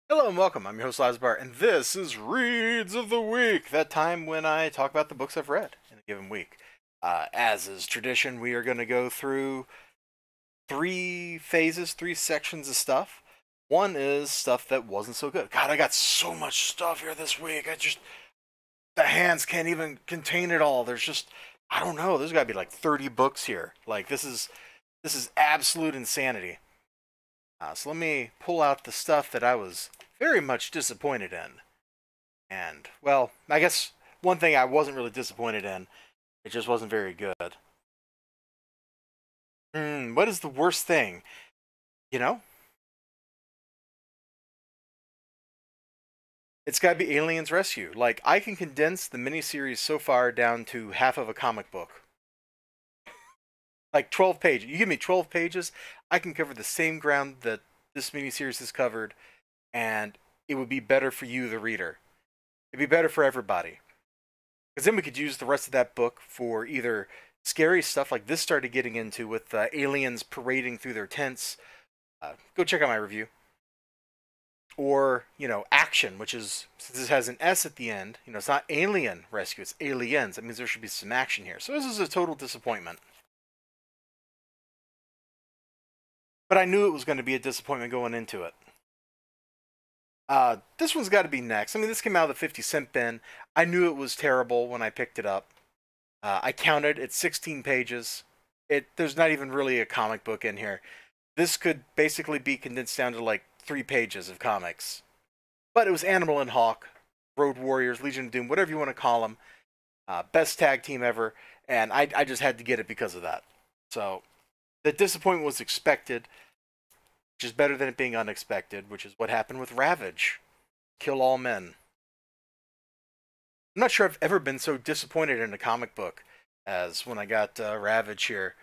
Hello and welcome. I'm your host Elizibar, and this is Reads of the Week. That time when I talk about the books I've read in a given week. As is tradition, we are going to go through three phases, three sections of stuff. One is stuff that wasn't so good. God, I got so much stuff here this week. The hands can't even contain it all. I don't know. There's got to be like 30 books here. This is absolute insanity. So let me pull out the stuff that I was very much disappointed in. And, well, I guess one thing I wasn't really disappointed in, it just wasn't very good. What is the worst thing? You know? It's gotta be Aliens Rescue. Like, I can condense the miniseries so far down to half of a comic book. Like 12 pages. You give me 12 pages, I can cover the same ground that this miniseries has covered, and it would be better for you, the reader. It'd be better for everybody. Because then we could use the rest of that book for either scary stuff like this started getting into with aliens parading through their tents. Go check out my review. Or, action, which is, since this has an S at the end, it's not alien rescue, it's aliens. That means there should be some action here. So this is a total disappointment. But I knew it was going to be a disappointment going into it. This one's got to be next. I mean, this came out of the 50-cent bin. I knew it was terrible when I picked it up. I counted, it's 16 pages. There's not even really a comic book in here. This could basically be condensed down to like 3 pages of comics. But it was Animal and Hawk, Road Warriors, Legion of Doom, whatever you want to call them. Best tag team ever. And I just had to get it because of that. So the disappointment was expected, which is better than it being unexpected, which is what happened with Ravage. Kill All Men. I'm not sure I've ever been so disappointed in a comic book as when I got Ravage here,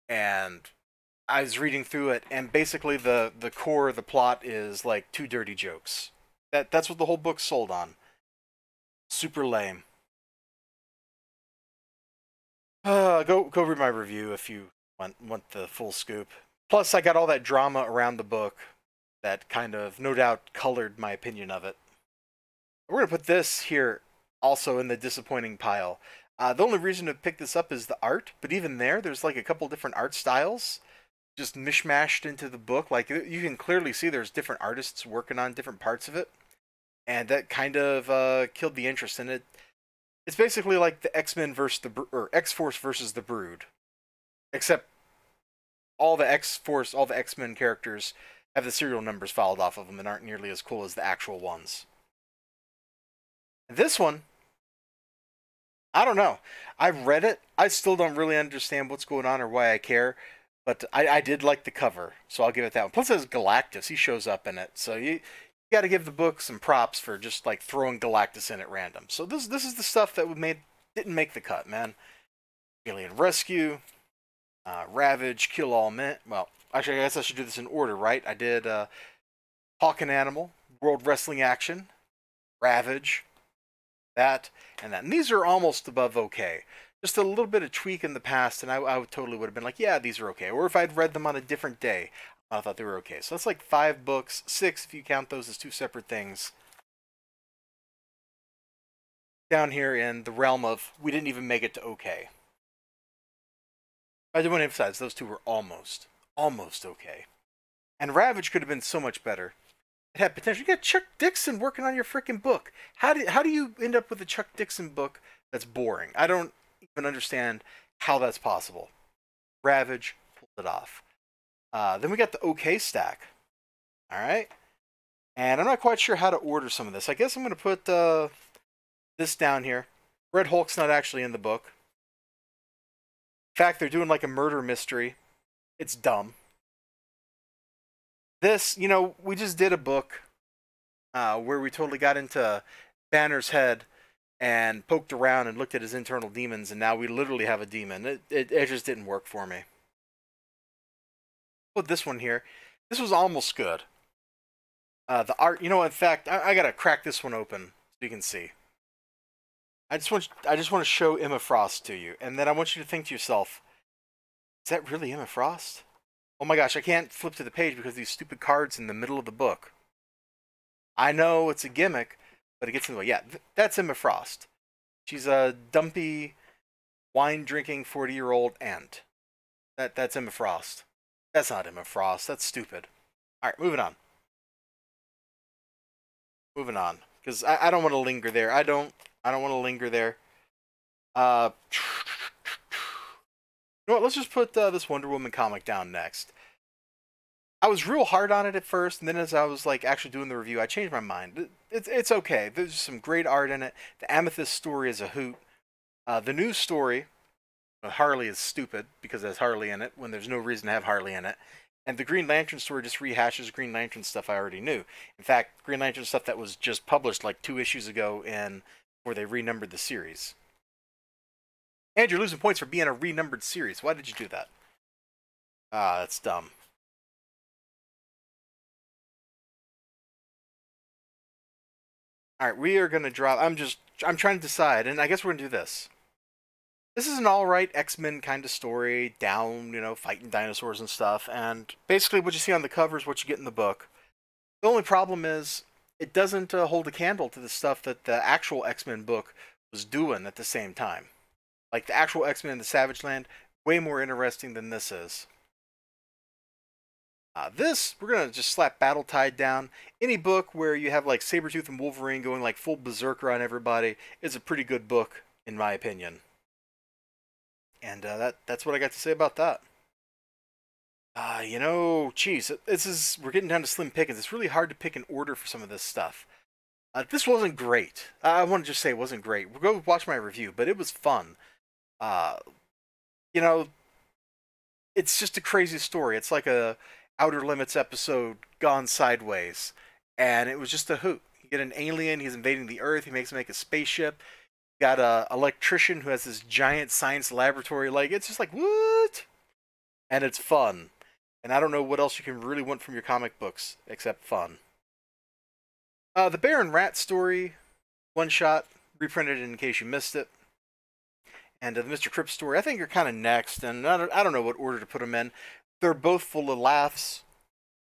and I was reading through it, and basically the core of the plot is like two dirty jokes. That's what the whole book's sold on. Super lame. Go read my review if you want the full scoop. Plus, I got all that drama around the book that kind of, no doubt, colored my opinion of it. We're gonna put this here also in the disappointing pile. The only reason to pick this up is the art, but even there's like a couple different art styles just mishmashed into the book. Like you can clearly see there's different artists working on different parts of it, and that kind of killed the interest in it. It's basically like the X-Men versus or X-Force versus the Brood, except all the X-Force, all the X-Men characters have the serial numbers filed off of them and aren't nearly as cool as the actual ones. This one, I don't know. I've read it. I still don't really understand what's going on or why I care. But I did like the cover, so I'll give it that one. Plus, there's Galactus. He shows up in it. So you got to give the book some props for just like throwing Galactus in at random. So this is the stuff that didn't make the cut, man. Alien Rescue, Ravage, Kill All Men. Well, actually, I guess I should do this in order, right? I did Hawk and Animal, World Wrestling Action, Ravage, that, and that. And these are almost above okay. Just a little bit of tweak in the past, and I totally would have been like, yeah, these are okay. Or if I'd read them on a different day, I thought they were okay. So that's like 5 books, 6 if you count those as 2 separate things. Down here in the realm of we didn't even make it to okay. I do want to emphasize those 2 were almost okay. And Ravage could have been so much better. It had potential. You got Chuck Dixon working on your freaking book. How do you end up with a Chuck Dixon book that's boring? I don't even understand how that's possible. Ravage pulled it off. Then we got the OK stack. All right. And I'm not quite sure how to order some of this. I guess I'm going to put this down here. Red Hulk's not actually in the book. In fact, they're doing like a murder mystery. It's dumb. This, we just did a book where we totally got into Banner's head and poked around and looked at his internal demons, and now we literally have a demon. It just didn't work for me. Put this one here. This was almost good. The art, in fact, I gotta crack this one open so you can see. I just want to show Emma Frost to you, and then I want you to think to yourself, is that really Emma Frost? Oh my gosh, I can't flip to the page because of these stupid cards in the middle of the book. I know it's a gimmick, but it gets in the way. Yeah, that's Emma Frost. She's a dumpy, wine-drinking 40-year-old aunt. That's Emma Frost. That's not Emma Frost. That's stupid. All right, moving on. Moving on, because I don't want to linger there. I don't want to linger there. Uh, you know what? Let's just put this Wonder Woman comic down next. I was real hard on it at first, and then as I was like actually doing the review, I changed my mind. It's okay. There's some great art in it. The Amethyst story is a hoot. The new story, Harley is stupid because there's Harley in it when there's no reason to have Harley in it. And the Green Lantern story just rehashes Green Lantern stuff I already knew. In fact, Green Lantern stuff that was just published like 2 issues ago in where they renumbered the series. And you're losing points for being a renumbered series. Why did you do that? Ah, that's dumb. All right, we are going to drop. I'm trying to decide, and I guess we're going to do this. This is an alright X-Men kind of story, down, fighting dinosaurs and stuff, and basically what you see on the cover is what you get in the book. The only problem is, it doesn't hold a candle to the stuff that the actual X-Men book was doing at the same time. Like, the actual X-Men in the Savage Land, way more interesting than this is. This, we're going to just slap Battle Tide down. Any book where you have, like, Sabretooth and Wolverine going, like, full berserker on everybody is a pretty good book, in my opinion. And that's what I got to say about that. Geez, we're getting down to slim pickings. It's really hard to pick an order for some of this stuff. This wasn't great. I want to just say it wasn't great. We'll go watch my review, but it was fun. Uh, you know, it's just a crazy story. It's like a Outer Limits episode gone sideways, and it was just a hoot. You get an alien, he's invading the Earth, he makes him make a spaceship. You got a electrician who has this giant science laboratory. Like, it's just like, what? And it's fun. And I don't know what else you can really want from your comic books except fun. The Bear and Rat story, one shot, reprinted in case you missed it. And the Mr. Cripps story, I think are kind of next, and I don't know what order to put them in. They're both full of laughs.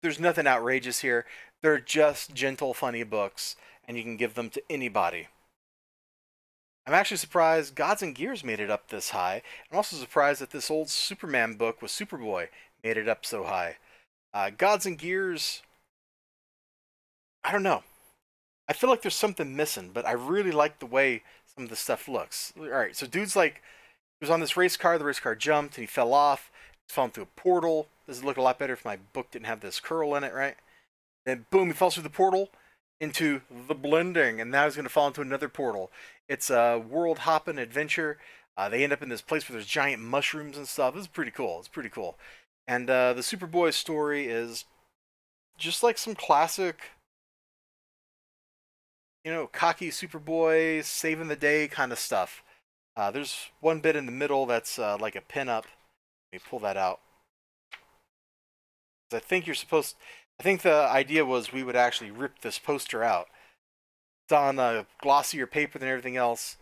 There's nothing outrageous here. They're just gentle, funny books, and you can give them to anybody. I'm actually surprised Gods and Gears made it up this high. I'm also surprised that this old Superman book with Superboy made it up so high. Gods and Gears, I don't know. I feel like there's something missing, but I really like the way some of the stuff looks. Alright, so dude's like, he was on this race car, the race car jumped, and he fell off. He fell into a portal. This would look a lot better if my book didn't have this curl in it, right? Then boom, he falls through the portal into the blending, and now he's going to fall into another portal. It's a world hopping adventure. They end up in this place where there's giant mushrooms and stuff. This is pretty cool. It's pretty cool. And the Superboy story is just like some classic, cocky Superboy, saving the day kind of stuff. There's one bit in the middle that's like a pin-up. Let me pull that out. I think the idea was we would actually rip this poster out. It's on a glossier paper than everything else.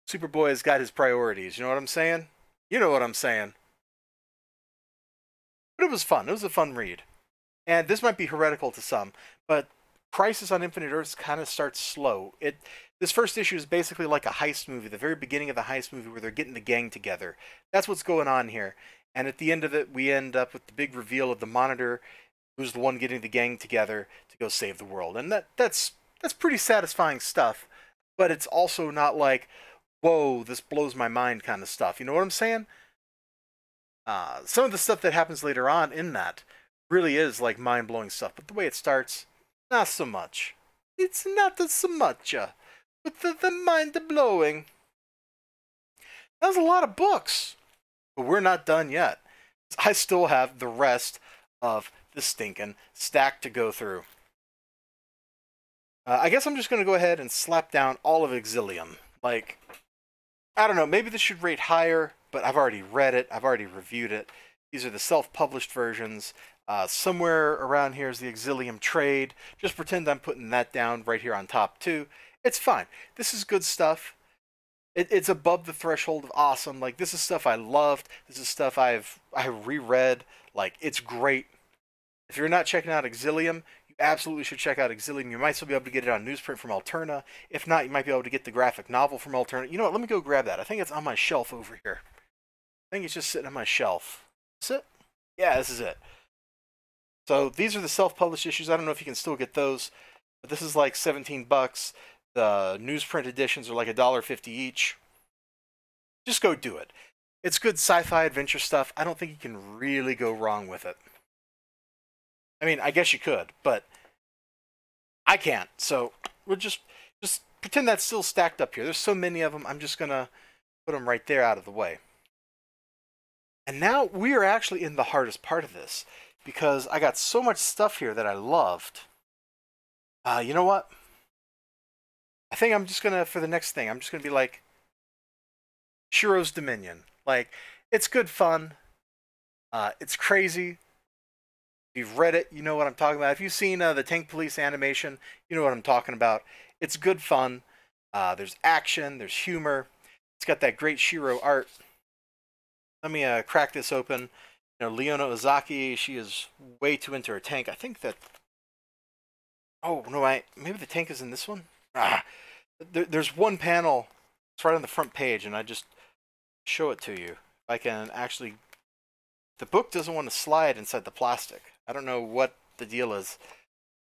Superboy has got his priorities. You know what I'm saying? You know what I'm saying. But it was fun. It was a fun read. And this might be heretical to some, but Crisis on Infinite Earths kind of starts slow. This first issue is basically like a heist movie, the very beginning of the heist movie where they're getting the gang together. That's what's going on here. And at the end of it, we end up with the big reveal of the Monitor, who's the one getting the gang together to go save the world. And that's pretty satisfying stuff, but it's also not like, whoa, this blows my mind kind of stuff. You know what I'm saying? Some of the stuff that happens later on in that really is like mind-blowing stuff, but the way it starts, not so much. It's not so much, with the mind-blowing. That was a lot of books, but we're not done yet. I still have the rest of the stinking stack to go through. I guess I'm just going to go ahead and slap down all of Exilium. Like, I don't know, maybe this should rate higher, but I've already read it, I've already reviewed it. These are the self-published versions. Somewhere around here is the Exilium trade. Just pretend I'm putting that down right here on top too. It's fine. This is good stuff. It's above the threshold of awesome. Like, this is stuff I loved. This is stuff I reread. Like, it's great. If you're not checking out Exilium, you absolutely should check out Exilium. You might still be able to get it on newsprint from Alterna. If not, you might be able to get the graphic novel from Alterna. You know what? Let me go grab that. I think it's on my shelf over here. I think it's just sitting on my shelf. Is it? Yeah, this is it. So these are the self-published issues. I don't know if you can still get those, but this is like 17 bucks. The newsprint editions are like $1.50 each. Just go do it. It's good sci-fi adventure stuff. I don't think you can really go wrong with it. I mean, I guess you could, but I can't. So we'll just pretend that's still stacked up here. There's so many of them. I'm just gonna put them right there out of the way. And now we are actually in the hardest part of this because I got so much stuff here that I loved. You know what? I think I'm just gonna, for the next thing, I'm just gonna be like Shiro's Dominion. Like, it's good fun. It's crazy. If you've read it, you know what I'm talking about. If you've seen the Tank Police animation, you know what I'm talking about. It's good fun. There's action. There's humor. It's got that great Shiro art. Let me crack this open. You know, Leona Ozaki, she is way too into her tank. I think that... Oh, no, maybe the tank is in this one? There's one panel. It's right on the front page, and I just show it to you. If I can actually... The book doesn't want to slide inside the plastic. I don't know what the deal is.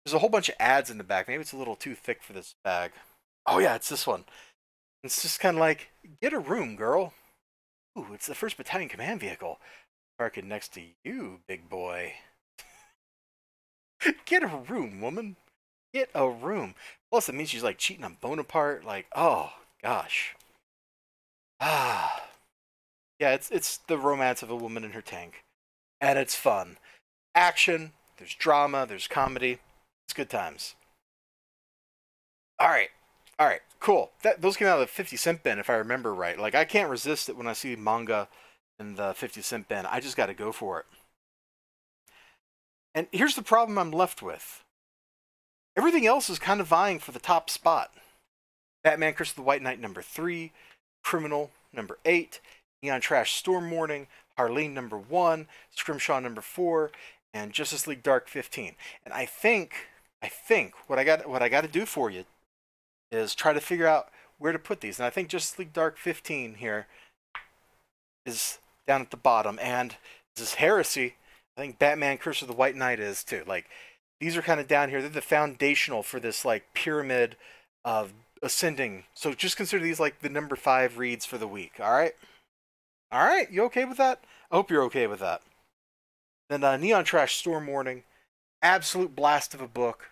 There's a whole bunch of ads in the back. Maybe it's a little too thick for this bag. Oh yeah, it's this one. It's just kind of like, get a room, girl. Ooh, it's the 1st Battalion Command Vehicle. Park it next to you, big boy. Get a room, woman. Get a room. Plus, it means she's like cheating on Bonaparte. Like, oh, gosh. Yeah, it's the romance of a woman in her tank. And it's fun. Action, there's drama, there's comedy. It's good times. Alright, cool. Those came out of the 50-cent bin, if I remember right. Like, I can't resist it when I see manga in the 50-cent bin. I just gotta go for it. And here's the problem I'm left with. Everything else is kind of vying for the top spot. Batman Curse of the White Knight #3, Criminal #8, Neon Trash Storm Warning, Harleen #1, Scrimshaw #4, and Justice League Dark 15. And I think what I got to do for you is try to figure out where to put these. And I think Justice League Dark 15 here is down at the bottom. And this is heresy. I think Batman Curse of the White Knight is too. Like, these are kind of down here. They're the foundational for this like pyramid of ascending. So just consider these like the #5 reads for the week. All right. All right. You okay with that? I hope you're okay with that. Then Neon Trash Storm Warning. Absolute blast of a book.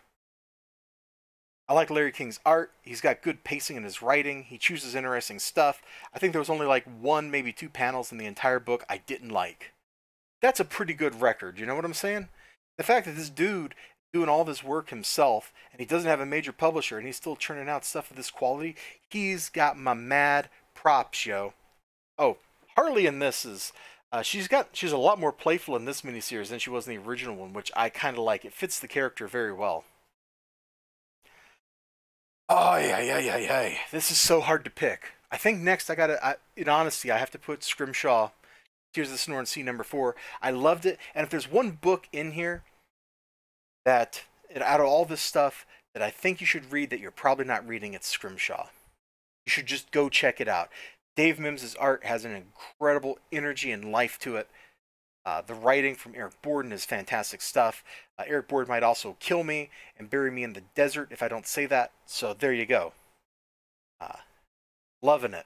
I like Larry King's art. He's got good pacing in his writing. He chooses interesting stuff. I think there was only like 1, maybe 2 panels in the entire book I didn't like. That's a pretty good record. You know what I'm saying? The fact that this dude doing all this work himself and he doesn't have a major publisher and he's still churning out stuff of this quality, he's got my mad props, yo. Oh, Harley in this is... she's a lot more playful in this miniseries than she was in the original one, which I kind of like. It fits the character very well. Oh, yeah. This is so hard to pick. I think next in honesty, I have to put Scrimshaw, Tears of the Snoring Sea #4. I loved it. And if there's one book in here that, out of all this stuff, that I think you should read that you're probably not reading, it's Scrimshaw. You should just go check it out. Dave Mims' art has an incredible energy and life to it. The writing from Eric Borden is fantastic stuff. Eric Borden might also kill me and bury me in the desert if I don't say that. So there you go. Loving it.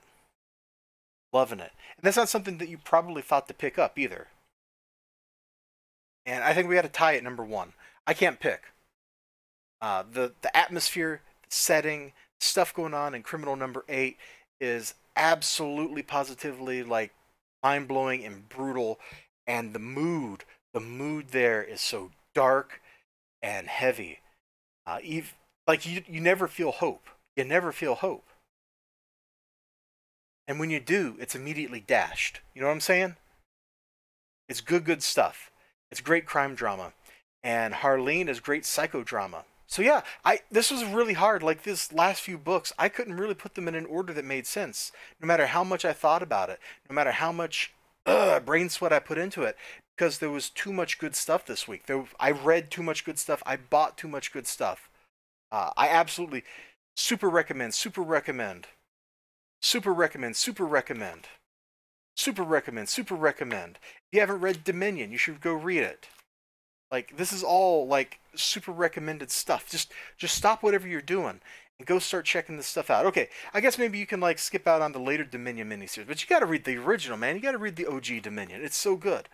Loving it. And that's not something that you probably thought to pick up either. And I think we got to tie at #1. I can't pick. The atmosphere, the setting, stuff going on in Criminal #8 is absolutely positively like mind-blowing and brutal, and the mood there is so dark and heavy. Like you never feel hope. You never feel hope. And when you do, it's immediately dashed. You know what I'm saying? It's good stuff. It's great crime drama. And Harleen is great psychodrama. So yeah, this was really hard. Like, this last few books, I couldn't really put them in an order that made sense. No matter how much I thought about it, no matter how much brain sweat I put into it, because there was too much good stuff this week. I read too much good stuff. I bought too much good stuff. I absolutely super recommend, super recommend, super recommend, super recommend, super recommend, super recommend. If you haven't read Dominion, you should go read it. Like, this is all like super recommended stuff. Just stop whatever you're doing and go start checking this stuff out. Okay, I guess maybe you can like skip out on the later Dominion miniseries, but you got to read the original, man. You got to read the OG Dominion. It's so good.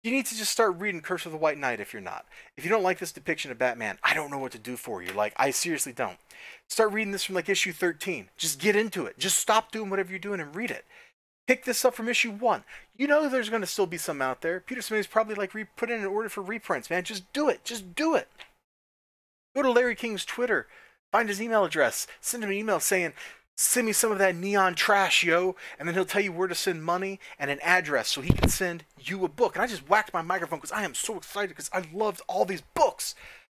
You need to just start reading Curse of the White Knight if you're not. If you don't like this depiction of Batman, I don't know what to do for you. Like, I seriously don't. Start reading this from like issue 13. Just get into it. Just stop doing whatever you're doing and read it. Pick this up from issue 1. You know there's going to still be some out there. Peter Simone's probably like put in an order for reprints, man. Just do it. Just do it. Go to Larry King's Twitter. Find his email address. Send him an email saying, send me some of that neon trash, yo. And then he'll tell you where to send money and an address so he can send you a book. And I just whacked my microphone because I am so excited because I loved all these books.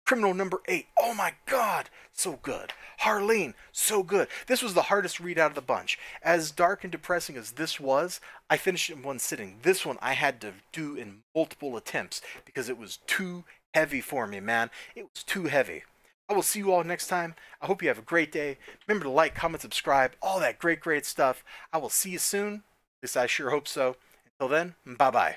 Criminal number 8. Oh my God. So good. Harleen. So good. This was the hardest read out of the bunch. As dark and depressing as this was, I finished it in one sitting. This one I had to do in multiple attempts because it was too heavy for me, man. It was too heavy. I will see you all next time. I hope you have a great day. Remember to like, comment, subscribe, all that great stuff. I will see you soon. At least I sure hope so. Until then, bye-bye.